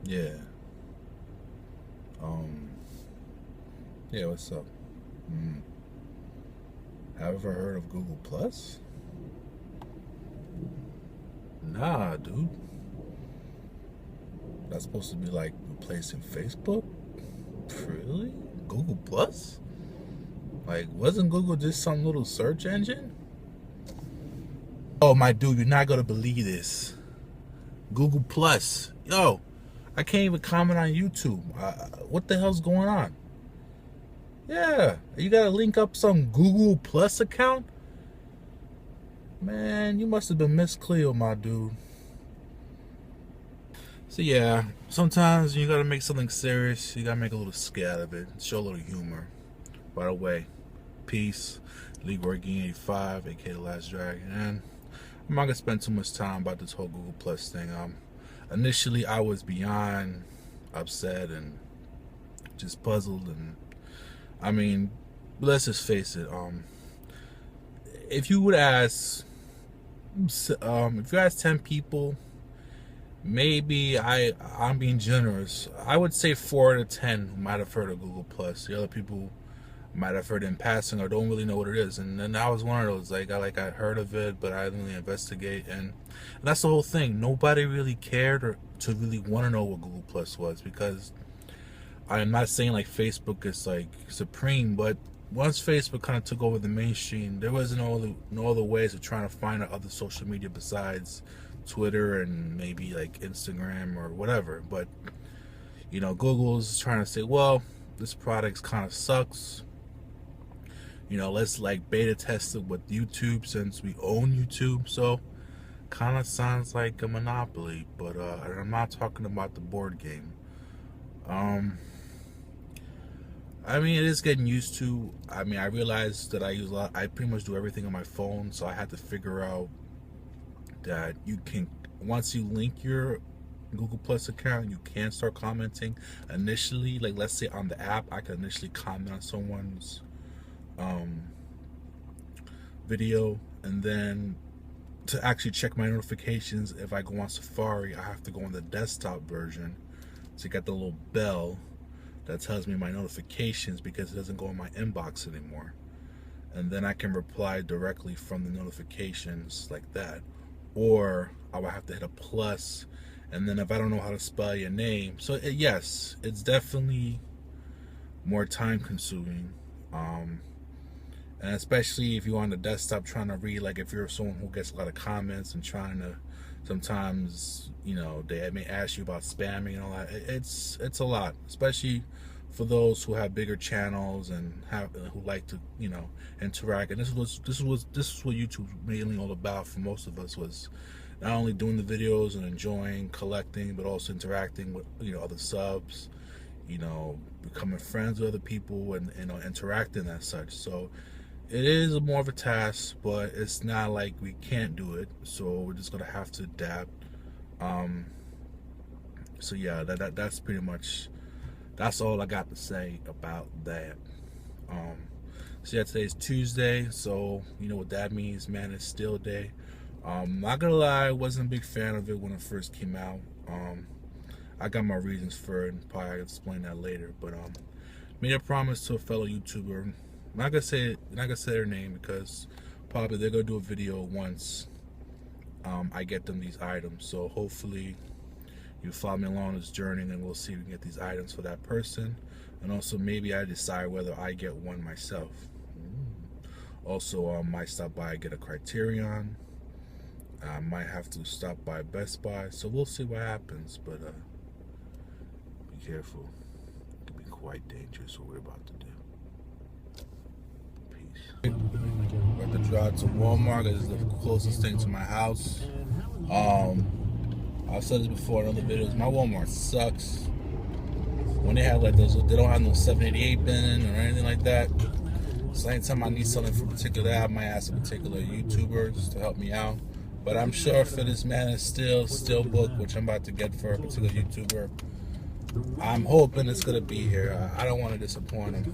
Yeah. Yeah, what's up? Mm. Have you ever heard of Google Plus? Nah, dude. That's supposed to be like replacing Facebook? Really? Google Plus? Like, wasn't Google just some little search engine? Oh, my dude, you're not gonna believe this. Google Plus. Yo, I can't even comment on YouTube. What the hell's going on? Yeah, you gotta link up some Google Plus account? Man, you must have been Miss Cleo, my dude. So yeah, sometimes you gotta make something serious. You gotta make a little skit out of it. Show a little humor. By the way, peace. League Game 85, aka The Last Dragon. And I'm not gonna spend too much time about this whole Google Plus thing. Initially I was beyond upset and just puzzled, and I mean, let's just face it. If you would ask, if you ask 10 people, maybe I'm being generous, I would say 4 out of 10 might have heard of Google Plus. The other people might have heard it in passing or don't really know what it is. And then I was one of those, like I heard of it, but I didn't really investigate. And that's the whole thing. Nobody really cared or to really want to know what Google Plus was, because I'm not saying like Facebook is like supreme, but once Facebook kind of took over the mainstream, there was no other ways of trying to find other social media besides Twitter and maybe like Instagram or whatever. But you know, Google's trying to say, well, this product kind of sucks. You know, let's like beta test it with YouTube since we own YouTube. So kind of sounds like a monopoly, but I'm not talking about the board game. I mean, it is getting used to. I mean, I realized that I pretty much do everything on my phone, so I had to figure out that you can, once you link your Google Plus account, you can start commenting. Initially, like let's say on the app, I can initially comment on someone's video, and then to actually check my notifications, if I go on Safari, I have to go on the desktop version to get the little bell that tells me my notifications, because it doesn't go in my inbox anymore. And then I can reply directly from the notifications like that. Or I would have to hit a plus, and then if I don't know how to spell your name, so yes, it's definitely more time consuming. And especially if you're on the desktop trying to read, like if you're someone who gets a lot of comments and trying to, sometimes, you know, they may ask you about spamming and all that. It's a lot, especially for those who have bigger channels and who like to, you know, interact. And this is what YouTube's mainly all about for most of us, was not only doing the videos and enjoying collecting, but also interacting with, you know, other subs, you know, becoming friends with other people, and, you know, interacting as such. So it is more of a task, but it's not like we can't do it. So we're just gonna have to adapt. So yeah, that's pretty much, that's all I got to say about that. So yeah, today's Tuesday, so you know what that means, man. It's still day. Not gonna lie, I wasn't a big fan of it when it first came out. I got my reasons for it, and probably I'll explain that later. But made a promise to a fellow YouTuber. I'm not gonna say their name, because probably they're gonna do a video once I get them these items. So hopefully you follow me along this journey, and we'll see if we can get these items for that person. And also maybe I decide whether I get one myself. Also, I might stop by and get a Criterion. I might have to stop by Best Buy. So we'll see what happens. But be careful. It could be quite dangerous what we're about to do. Peace. We're about to drive to Walmart. This is the closest thing to my house. I've said this before in other videos. My Walmart sucks. When they have like those, they don't have no 788 bin or anything like that. So anytime I need something for a particular app, I might ask a particular YouTuber just to help me out. But I'm sure for this man is still booked, which I'm about to get for a particular YouTuber. I'm hoping it's gonna be here. I don't want to disappoint him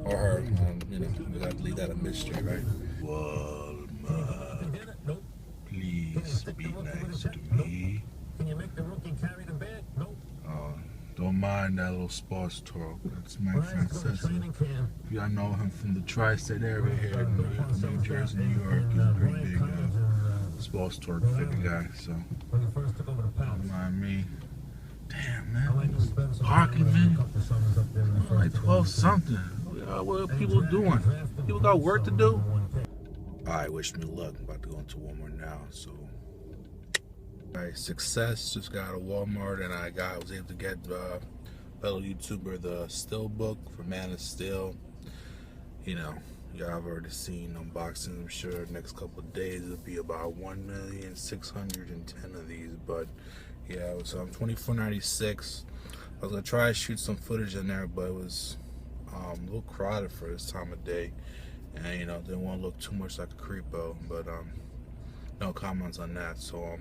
or her. You know, we got to leave that a mystery, right? Walmart, please be nice to me. Can you make the rookie carry the bag? Nope. Don't mind that little sports talk. That's my friend Cecil. If y'all know him from the tri-state area here in New Jersey, New York, he's a pretty big sports talk figure guy. So don't mind me. Damn, man. Parking, man. Like 12 something. What are people doing? People got work to do? Alright, wish me luck. I'm about to go into Walmart now. So, alright, success. Just got out of Walmart and I was able to get fellow YouTuber the Still book for Man of Steel. You know, y'all have already seen unboxings. I'm sure the next couple of days it'll be about 1,610,000 of these. But yeah, it was $24.96. I was gonna try to shoot some footage in there, but it was a little crowded for this time of day, and you know, didn't want to look too much like a creepo. But no comments on that. So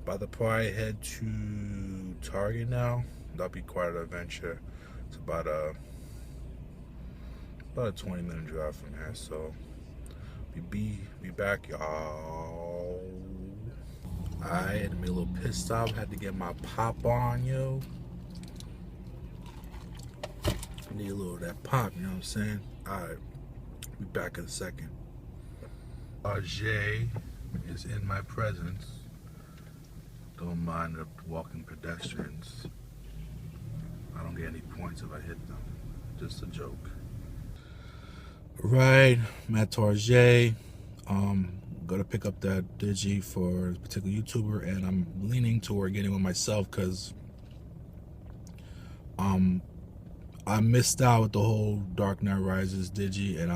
about to probably head to Target now. That'll be quite an adventure. It's about a 20-minute drive from here. So be back, y'all. Alright, had to be a little pissed off. Had to get my pop on, yo. Need a little of that pop, you know what I'm saying? Alright, be back in a second. Jay is in my presence. Don't mind the walking pedestrians. I don't get any points if I hit them. Just a joke. Right, I'm at Target. Gonna pick up that Digi for a particular YouTuber, and I'm leaning toward getting one myself because I missed out with the whole Dark Knight Rises Digi, and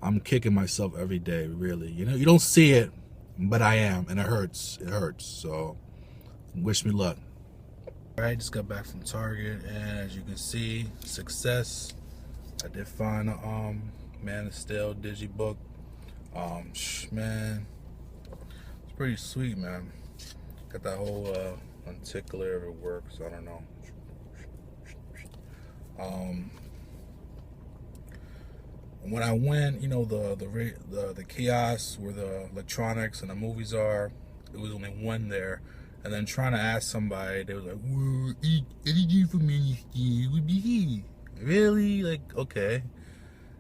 I'm kicking myself every day, really. You know, you don't see it, but I am, and it hurts. It hurts. So wish me luck. Alright, just got back from Target, and as you can see, success. I did find a Man of Steel Digi book. Man, it's pretty sweet, man. Got that whole untickler if it works. I don't know. When I went, you know, the kiosk where the electronics and the movies are, it was only one there. And then trying to ask somebody, they were like, "Well, anything for Man of Steel would be here." Really? Like, okay.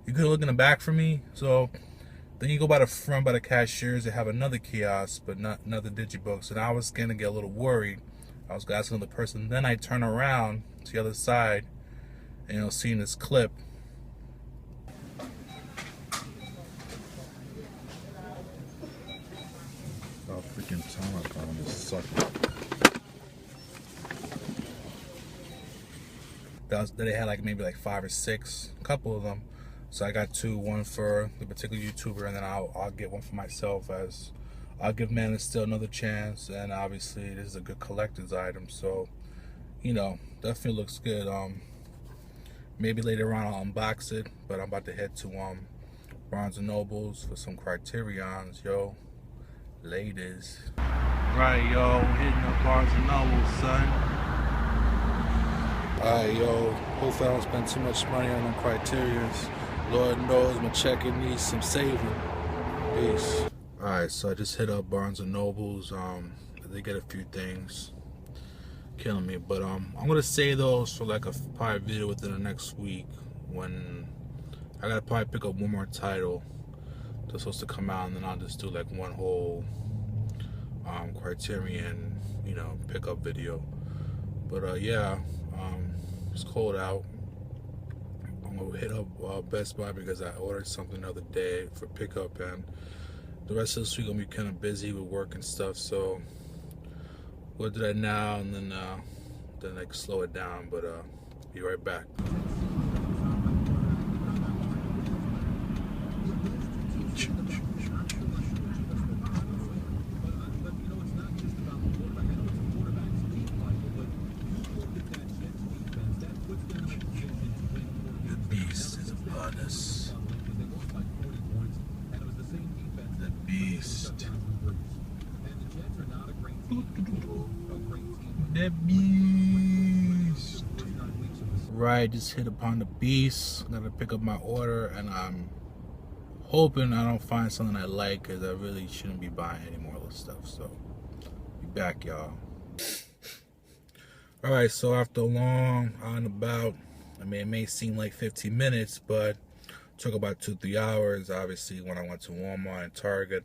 You could look in the back for me. So then you go by the front, by the cashiers, they have another kiosk, but not another digibooks. And I was gonna get a little worried. I was asking the person. Then I turn around to the other side, and, you know, seeing this clip. Oh, freaking time on this sucker. They had like maybe like 5 or 6, a couple of them. So I got 2, one for the particular YouTuber, and then I'll get one for myself, as I'll give Man of Steel another chance. And obviously this is a good collector's item, so you know, definitely looks good. Maybe later on I'll unbox it, but I'm about to head to Barnes & Nobles for some Criterions, yo. Ladies. Right, yo, hitting up Barnes & Nobles, son. Alright, yo, hopefully I don't spend too much money on them Criterions. Lord knows my check-in needs some saving. Peace. Alright, so I just hit up Barnes & Nobles. They get a few things. Killing me. But I'm gonna save those for like a probably video within the next week, when I gotta probably pick up one more title that's supposed to come out, and then I'll just do like one whole Criterion, you know, pickup video. But yeah, it's cold out. I'm gonna hit up Best Buy because I ordered something the other day for pickup, and the rest of this week gonna be kind of busy with work and stuff. So we'll do that now, and then like slow it down. But be right back. The beast. The beast. Right, just hit upon the beast. Gotta pick up my order, and I'm hoping I don't find something I like, because I really shouldn't be buying any more of this stuff. So be back, y'all. Alright, so after a long on about, I mean, it may seem like 15 minutes, but it took about 2-3 hours. Obviously, when I went to Walmart and Target,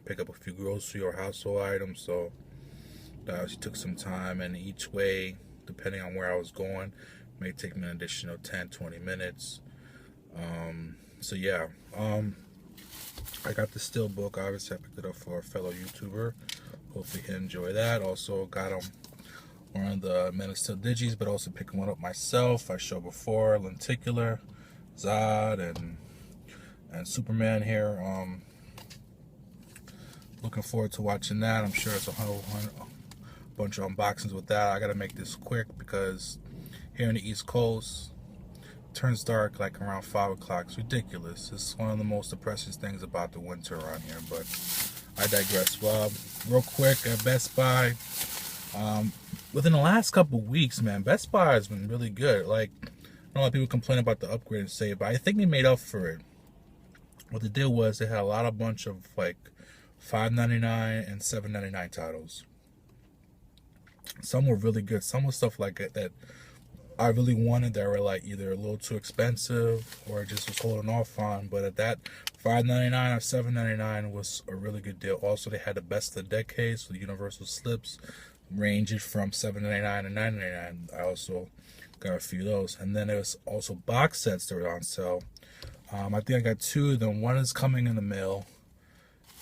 pick up a few grocery or household items, so that obviously took some time. And each way, depending on where I was going, may take me an additional 10-20 minutes. So yeah, I got the steel book. Obviously, I picked it up for a fellow YouTuber. Hopefully, he enjoy that. Also, got him one of the Men of Steel Digis, but also picking one up myself. I showed before Lenticular, Zod, and Superman here. Looking forward to watching that. I'm sure it's a bunch of unboxings with that. I gotta make this quick because here in the East Coast, it turns dark like around 5 o'clock. It's ridiculous. It's one of the most depressing things about the winter around here, but I digress. Well, real quick, at Best Buy, within the last couple of weeks, man, Best Buy has been really good. Like, I know a lot of people complain about the upgrade and say, but I think they made up for it. What they did was they had a bunch of like $5.99 and $7.99 titles. Some were really good. Some was stuff like that I really wanted that were like either a little too expensive or just was holding off on. But at that $5.99 or $7.99 was a really good deal. Also, they had the best of the decade, so the universal slips ranged from $7.99 and $9.99. I also got a few of those. And then there was also box sets that were on sale. I think I got 2 of them. One is coming in the mail,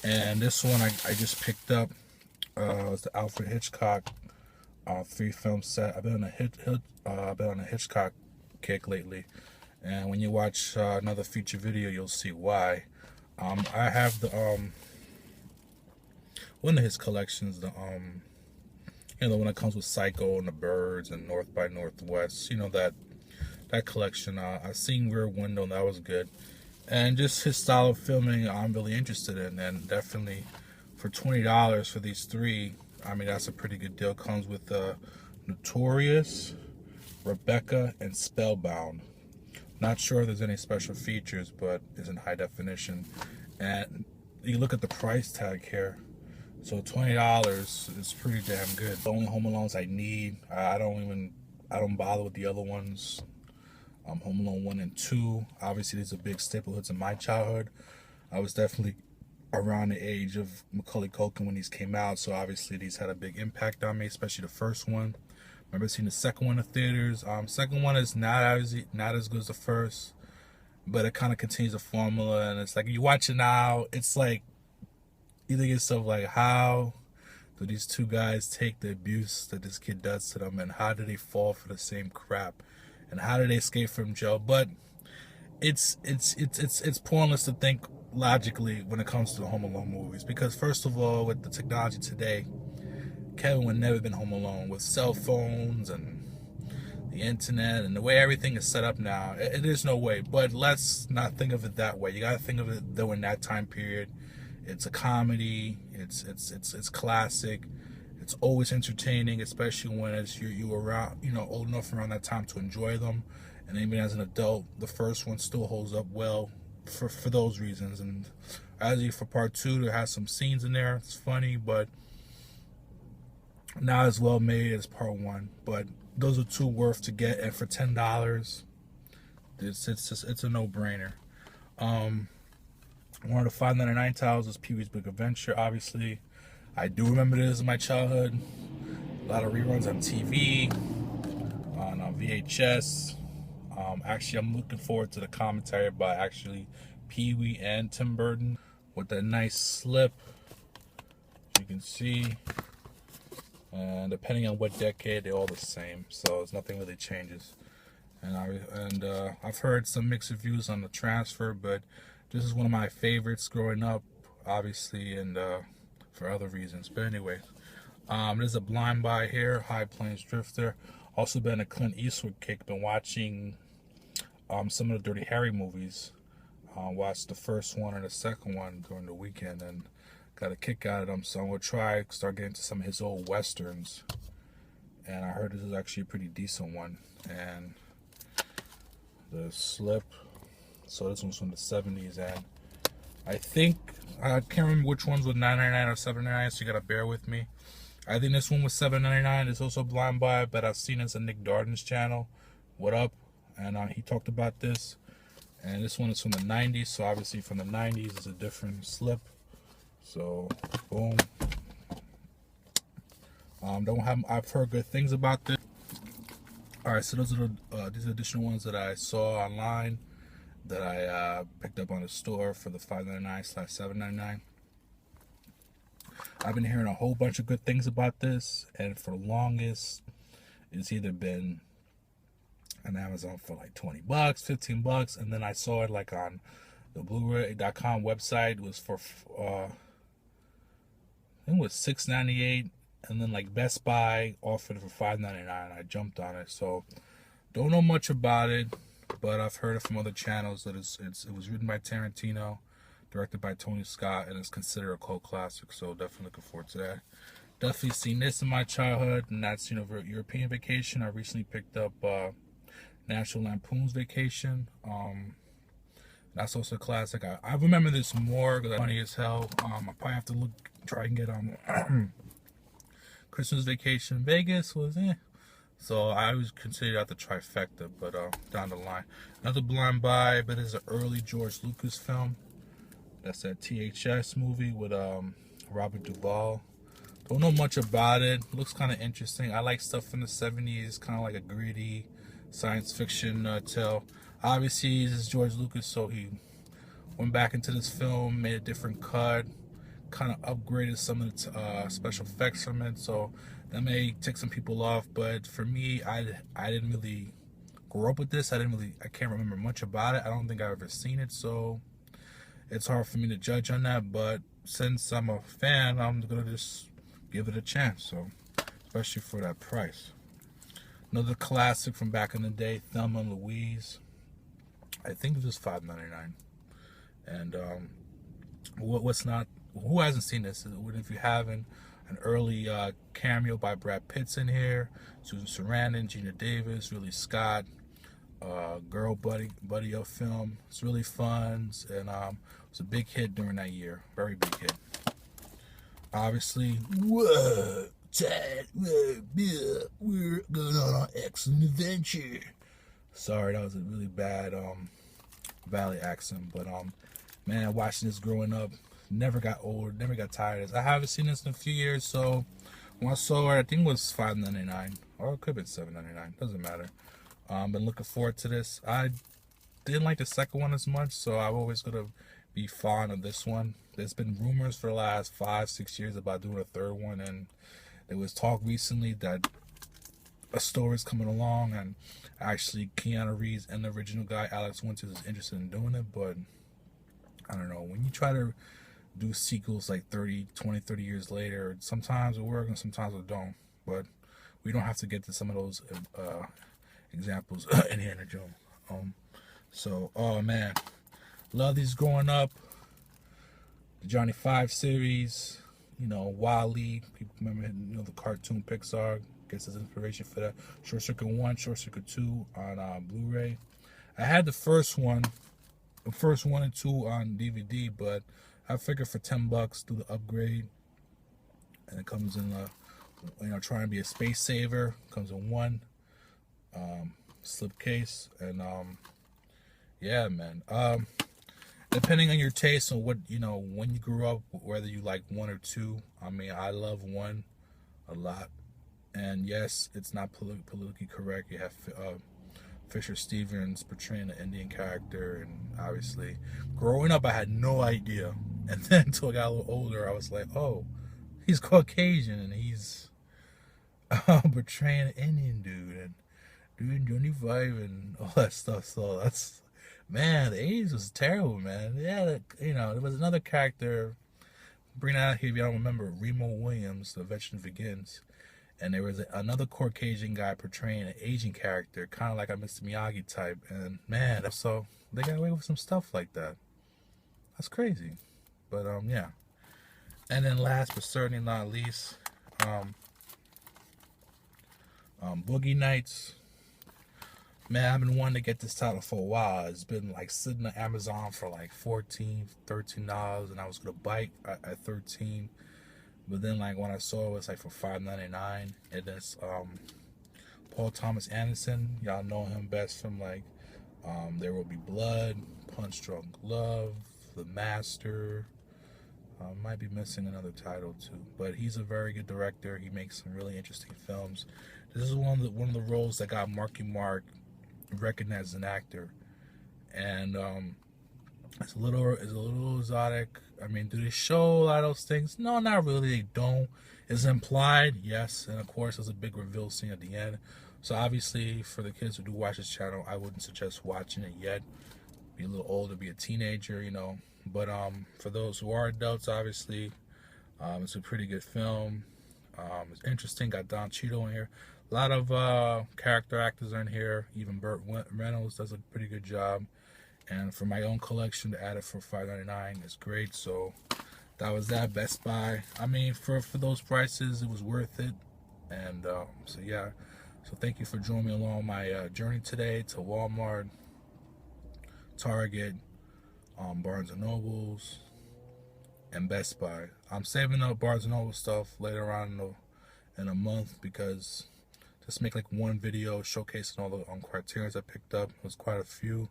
and this one I just picked up. It's the Alfred Hitchcock 3-film set. I've been on a Hitchcock kick lately, and when you watch another feature video, you'll see why. I have the one of his collections, the one that comes with Psycho and the Birds and North by Northwest. That collection. I seen Rear Window, and that was good. And just his style of filming, I'm really interested in, and definitely for $20 for these 3. I mean, that's a pretty good deal. Comes with Notorious, Rebecca, and Spellbound. Not sure if there's any special features, but it's in high definition. And you look at the price tag here. So $20 is pretty damn good. The only Home Alones I need. I don't bother with the other ones. Home Alone 1 and 2. Obviously, these are big staple hits in my childhood. I was definitely around the age of Macaulay Culkin when these came out, so obviously these had a big impact on me, especially the first one. Remember seeing the second one in theaters. Second one is not as good as the first, but it kind of continues the formula, and it's like you watch it now, it's like you think yourself like, how do these 2 guys take the abuse that this kid does to them, and how do they fall for the same crap, and how do they escape from jail? But it's pointless to think logically when it comes to the Home Alone movies, because first of all, with the technology today, Kevin would never been home alone. With cell phones and the internet and the way everything is set up now, there's no way. But let's not think of it that way. You gotta think of it though in that time period. It's a comedy. It's classic. It's always entertaining, especially when as you around, old enough around that time to enjoy them. And even as an adult, the first one still holds up well for those reasons. And as for part 2, there has some scenes in there. It's funny, but not as well made as part 1. But those are 2 worth to get, and for $10, it's a no-brainer. One of the $5.99 titles is Pee-wee's Big Adventure. Obviously, I do remember this in my childhood. A lot of reruns on TV, on VHS. Actually, I'm looking forward to the commentary by actually Pee-wee and Tim Burton with that nice slip, as you can see. And depending on what decade, they're all the same, so it's nothing really changes. And I've heard some mixed reviews on the transfer, but this is one of my favorites growing up, obviously, and for other reasons. But anyway, there's a blind buy here, High Plains Drifter. Also been a Clint Eastwood kick. Been watching some of the Dirty Harry movies. Watched the first one and the second one during the weekend, and got a kick out of them. So I'm gonna start getting to some of his old westerns. And I heard this is actually a pretty decent one. And the slip. So this one's from the 70s, and I think I can't remember which ones with $9.99 or $7.99, so you gotta bear with me. I think this one was $7.99. It's also Blind Buy, but I've seen this on Nick Darden's channel. What up? And he talked about this. And this one is from the 90s, so obviously from the 90s it's a different slip. So, boom. I've heard good things about this. All right, so those are these additional ones that I saw online that I picked up on the store for the $5.99/$7.99. I've been hearing a whole bunch of good things about this, and for the longest, it's either been on Amazon for like $20, $15, and then I saw it like on the Blu-ray.com website. It was for I think it was $6.98, and then like Best Buy offered it for $5.99. I jumped on it, so don't know much about it, but I've heard it from other channels that it was written by Tarantino, directed by Tony Scott, and it's considered a cult classic, so definitely looking forward to that. Definitely seen this in my childhood, and that's, European Vacation. I recently picked up National Lampoon's Vacation. That's also a classic. I remember this more because it's funny as hell. I probably have to try and get Christmas Vacation. Vegas was so I always consider that the trifecta, but down the line. Another Blind Buy, but it's an early George Lucas film. That's that THS movie with Robert Duvall. Don't know much about it. Looks kind of interesting. I like stuff from the 70s, kind of like a gritty science fiction tale. Obviously, this is George Lucas, so he went back into this film, made a different cut, kind of upgraded some of the special effects from it, so that may tick some people off. But for me, I didn't really grow up with this. I can't remember much about it. I don't think I've ever seen it, so it's hard for me to judge on that. But since I'm a fan, I'm gonna just give it a chance. So, especially for that price. Another classic from back in the day, Thelma and Louise. I think it was $5.99. And who hasn't seen this? If you haven't, an early cameo by Brad Pitt's in here, Susan Sarandon, Gina Davis, Ridley Scott, girl buddy of film. It's really fun, and it was a big hit during that year, very big hit. Obviously, whoa, Ted, we're going on an excellent adventure. Sorry, that was a really bad Valley accent, but man, watching this growing up, never got old, never got tired of this. I haven't seen this in a few years, so when I saw it, I think it was $5.99, or it could have been $7.99, doesn't matter. Been looking forward to this. I didn't like the second one as much, so I'm always gonna be fond of this one. There's been rumors for the last 5-6 years about doing a third one, and there was talk recently that a story is coming along, and actually Keanu Reeves and the original guy Alex Winters is interested in doing it. But I don't know, when you try to do sequels like 30 years later, sometimes it works and sometimes it don't. But we don't have to get to some of those examples in here in the joint. So, oh man, love these growing up. The Johnny 5 series, Wall-E. People remember, the cartoon Pixar. Gets his inspiration for that. Short Circuit 1, Short Circuit 2 on Blu-ray. I had the first one and 2 on DVD, but I figured for $10 do the upgrade, and it comes in trying to be a space saver. Comes in one slipcase, and yeah, man. Depending on your taste and what when you grew up, whether you like 1 or 2. I mean, I love 1 a lot, and yes, it's not politically correct. You have Fisher Stevens portraying an Indian character, and obviously, growing up, I had no idea, and then until I got a little older, I was like, oh, he's Caucasian, and he's portraying an Indian dude, and doing Johnny 5 and all that stuff. So that's, man, the 80s was terrible, man. Yeah, there was another character, bring that out here if you don't remember, Remo Williams, The Veteran Begins, and there was another Caucasian guy portraying an Asian character, kind of like a Mr. Miyagi type, and man, so they got away with some stuff like that. That's crazy. But yeah. And then last but certainly not least, Boogie Nights. Man, I've been wanting to get this title for a while. It's been like sitting on Amazon for like $14, $13, and I was gonna bite at $13. But then like when I saw it was like for $5.99, and it's Paul Thomas Anderson. Y'all know him best from like There Will Be Blood, Punch Drunk Love, The Master. Might be missing another title too, but he's a very good director. He makes some really interesting films. This is one of the roles that got Marky Mark recognized as an actor, and it's a little exotic. I mean, do they show a lot of those things? No, not really. They don't. It's implied, yes, and of course, there's a big reveal scene at the end. So obviously, for the kids who do watch this channel, I wouldn't suggest watching it yet. Be a little older, be a teenager, you know. But for those who are adults, obviously, it's a pretty good film. It's interesting. Got Don Cheadle in here. A lot of character actors are in here. Even Burt Reynolds does a pretty good job. And for my own collection, to add it for $5.99 is great. So that was that. Best Buy. I mean, for those prices, it was worth it. And so yeah. So thank you for joining me along my journey today to Walmart, Target, Barnes and Nobles, and Best Buy. I'm saving up Barnes and Noble stuff later on in a month, because just make like one video showcasing all the Criterions I picked up. It was quite a few.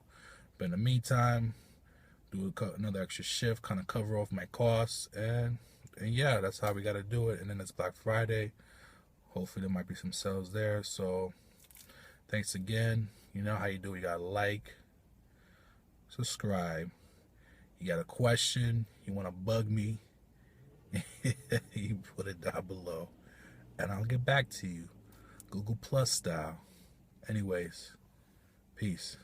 But in the meantime, do another extra shift, kind of cover off my costs, and yeah, that's how we got to do it. And then it's Black Friday. Hopefully there might be some sales there. So thanks again. You know how you do. You got to like, subscribe. You got a question, you want to bug me, you put it down below, and I'll get back to you, Google Plus style. Anyways, peace.